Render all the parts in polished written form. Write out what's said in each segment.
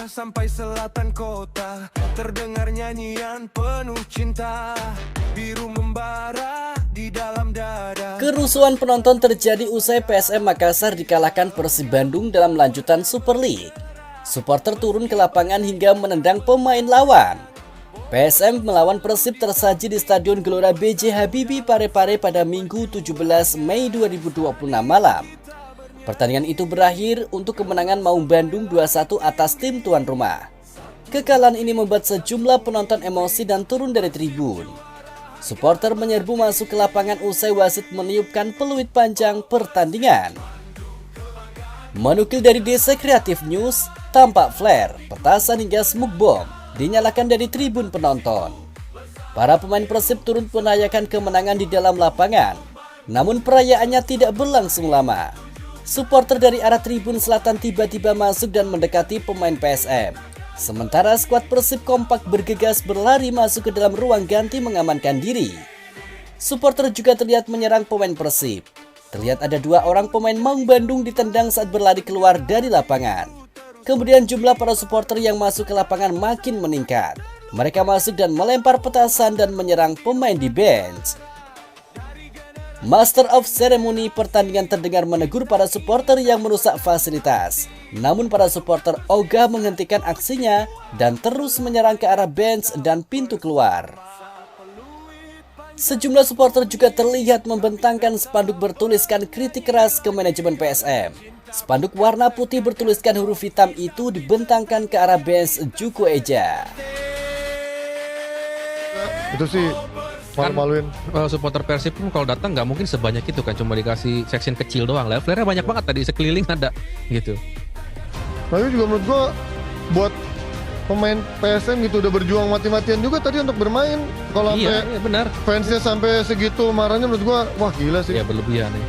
sampai selatan kota, terdengar nyanyian penuh cinta, biru membara di dalam dada. Kerusuhan penonton terjadi usai PSM Makassar dikalahkan Persib Bandung dalam lanjutan Super League. Supporter turun ke lapangan hingga menendang pemain lawan. PSM melawan Persib tersaji di Stadion Gelora B.J. Habibie Parepare pada Minggu 17 Mei 2026 malam. Pertandingan itu berakhir untuk kemenangan Maung Bandung 2-1 atas tim tuan rumah. Kekalahan ini membuat sejumlah penonton emosi dan turun dari tribun. Supporter menyerbu masuk ke lapangan usai wasit meniupkan peluit panjang pertandingan. Menukil dari Desa Kreatif News, tampak flare, petasan hingga smoke bomb dinyalakan dari tribun penonton. Para pemain Persib turun merayakan kemenangan di dalam lapangan, namun perayaannya tidak berlangsung lama. Supporter dari arah tribun selatan tiba-tiba masuk dan mendekati pemain PSM. Sementara skuad Persib kompak bergegas berlari masuk ke dalam ruang ganti mengamankan diri. Supporter juga terlihat menyerang pemain Persib. Terlihat ada 2 orang pemain Maung Bandung ditendang saat berlari keluar dari lapangan. Kemudian jumlah para supporter yang masuk ke lapangan makin meningkat. Mereka masuk dan melempar petasan dan menyerang pemain di bench. Master of Ceremony pertandingan terdengar menegur para supporter yang merusak fasilitas. Namun para supporter ogah menghentikan aksinya dan terus menyerang ke arah bench dan pintu keluar. Sejumlah supporter juga terlihat membentangkan spanduk bertuliskan kritik keras ke manajemen PSM. Spanduk warna putih bertuliskan huruf hitam itu dibentangkan ke arah bench Juku Eja. Itu sih malu-maluin. Supporter Persib pun kalau datang nggak mungkin sebanyak itu kan, cuma dikasih section kecil doang. Flare-nya banyak banget tadi, sekeliling ada gitu. Tapi juga menurut gua buat pemain PSM gitu udah berjuang mati-matian juga tadi untuk bermain. Kalau Iya, sampai benar. fansnya sampai segitu marahnya menurut gua wah gila sih. Ya berlebihan nih.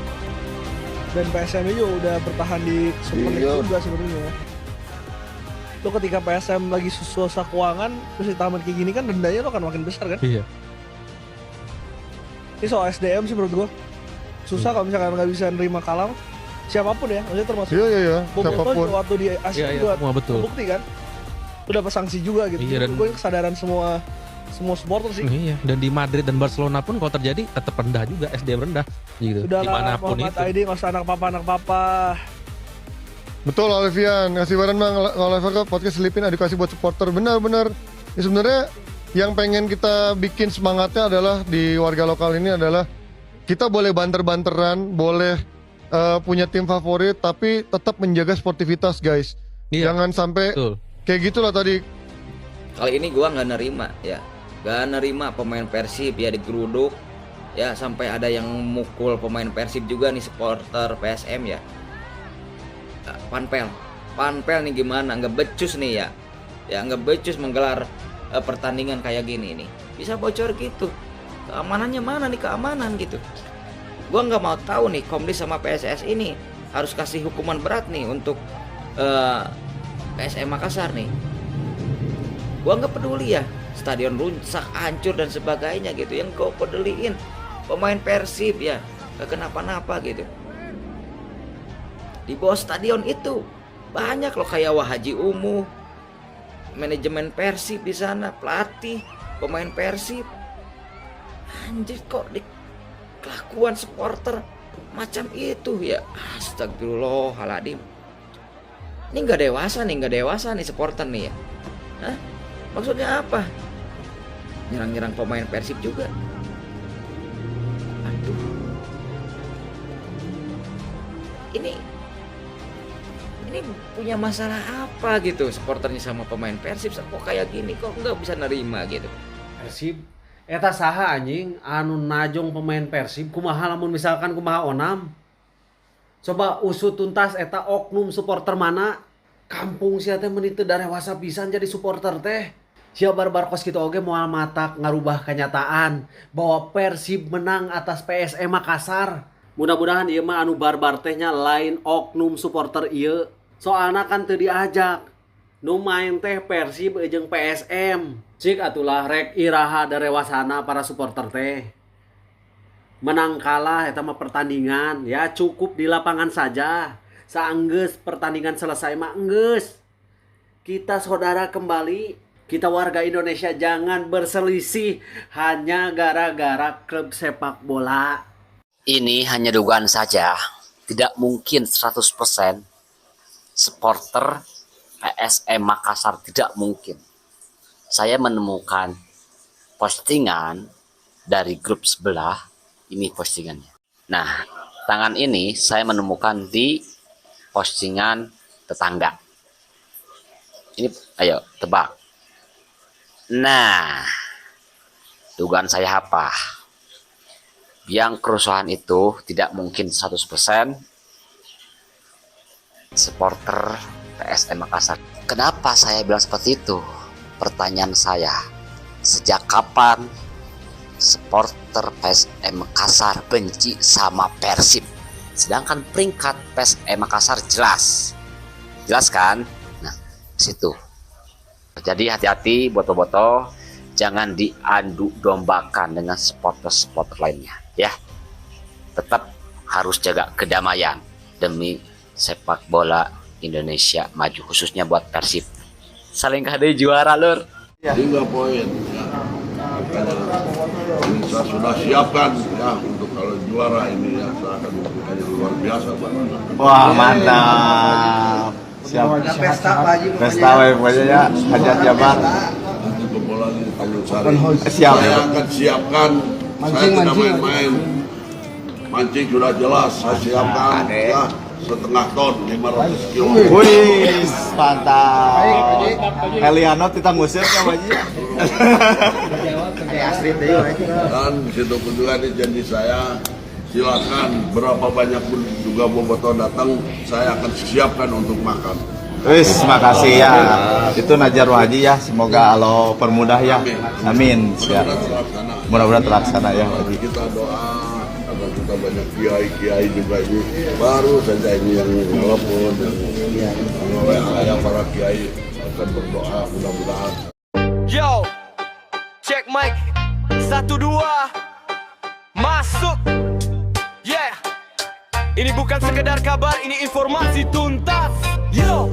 Dan PSM juga udah bertahan di Super League juga sebenarnya. Lo ketika PSM lagi susah keuangan terus ditamat kayak gini kan dendanya lo akan makin besar kan? Iya. Ini soal SDM sih menurut gua susah kalau misalkan nggak bisa nerima kalah siapapun ya, maksudnya termasuk Iya. Boboto Siapapun. juga waktu di Asia Iya, juga semua betul. bukti kan udah dapat sanksi juga gitu. Iya, dan Gue kesadaran semua supporter sih. Iya, dan di Madrid dan Barcelona pun kalau terjadi tetap rendah juga, SDM rendah gitu. Udah lah Dimanapun Muhammad itu. ID nggak usah anak papa. Betul Alfian, ngasih barang bang kalau ke podcast Selipin edukasi buat supporter benar-benar. Ya sebenarnya yang pengen kita bikin semangatnya adalah di warga lokal ini adalah kita boleh banter-banteran, boleh punya tim favorit, tapi tetap menjaga sportivitas guys. Iya. Jangan sampai Betul. kayak gitulah tadi. Kali ini gua nggak nerima ya, nggak nerima pemain Persib ya digeruduk ya, sampai ada yang mukul pemain Persib juga nih, supporter PSM ya. Panpel nih gimana, nggak becus nih ya nggak becus menggelar pertandingan kayak gini nih, bisa bocor gitu. Keamanannya mana nih, keamanan gitu. Gua nggak mau tahu nih Komdis sama PSS ini harus kasih hukuman berat nih untuk PSM Makassar nih. Gua nggak peduli ya stadion rusak, hancur dan sebagainya gitu. Yang gua peduliin pemain Persib ya gak kenapa-napa gitu. Di bawah stadion itu banyak loh kayak Wahaji Umu, manajemen Persib di sana, pelatih, pemain Persib. Anjir kok di kelakuan supporter macam itu ya. Astagfirullahaladzim. Ini nggak dewasa nih supporter nih ya. Hah? Maksudnya apa? Nyerang-nyerang pemain Persib juga. Aduh. Ini punya masalah apa gitu supporternya sama pemain Persib kok kayak gini, kok nggak bisa nerima gitu. Persib eta saha anjing anu najong pemain Persib kumaha lamun misalkan kumaha Onam. Coba usut tuntas eta oknum supporter mana. Kampung sia teh meuni teu darewasa pisan jadi supporter teh. Sia barbar kos kitu oge moal matak ngarubah kenyataan bahwa Persib menang atas PSM Makassar. Mudah-mudahan ieu mah anu barbar teh nya lain oknum supporter ieu. Soalna kan teu diajak. Nu main teh Persib jeung PSM. Cik atulah rek iraha darewasana para supporter teh. Menang kalah eta mah pertandingan, ya cukup di lapangan saja. Saenggeus pertandingan selesai mah enggeus. Kita saudara kembali, kita warga Indonesia jangan berselisih hanya gara-gara klub sepak bola. Ini hanya dugaan saja, tidak mungkin 100% supporter PSM Makassar, tidak mungkin. Saya menemukan postingan dari grup sebelah, ini postingannya. Nah, tangan ini saya menemukan di postingan tetangga. Ini, ayo tebak. Nah, dugaan saya apa? Yang kerusuhan itu tidak mungkin 100% supporter PSM Makassar. Kenapa saya bilang seperti itu? Pertanyaan saya, sejak kapan supporter PSM Makassar benci sama Persib? Sedangkan peringkat PSM Makassar jelas kan? Nah, situ. Jadi hati-hati boto-boto, jangan diadu dombakan dengan supporter-supporter lainnya, ya. Tetap harus jaga kedamaian demi sepak bola Indonesia maju, khususnya buat Persib. Saling kadai juara, Lur. 3 poin ya. Ini saya sudah siapkan ya untuk kalau juara ini ya, saya akan memberikan yang luar biasa buat anak. Wah, mantap. Siap. Pesta pokoknya ya, hajat ya Bang. Nanti pembola di Tanjung Sari. Siap. Saya akan siapkan, saya tidak main-main. Mancing sudah jelas, saya siapkan ya, setengah ton, 500 kilo. Wih, mantap. Eliano kita ngusir ke Baji. Dan disitu pun juga di janji saya, silakan berapa banyak pun juga bobotoh datang, saya akan siapkan untuk makan. Wis, makasih ya. Itu Najar Haji ya, semoga Allah permudah ya. Amin. Siap. Mudah-mudahan terlaksana ya Haji. Kita doa agar kita banyak kiai-kiai juga ini, baru saja ini yang telepon, yang ayah para kiai akan berdoa mudah-mudahan. Yo, check mic 1 2 masuk. Yeah, ini bukan sekedar kabar, ini informasi tuntas. Yo.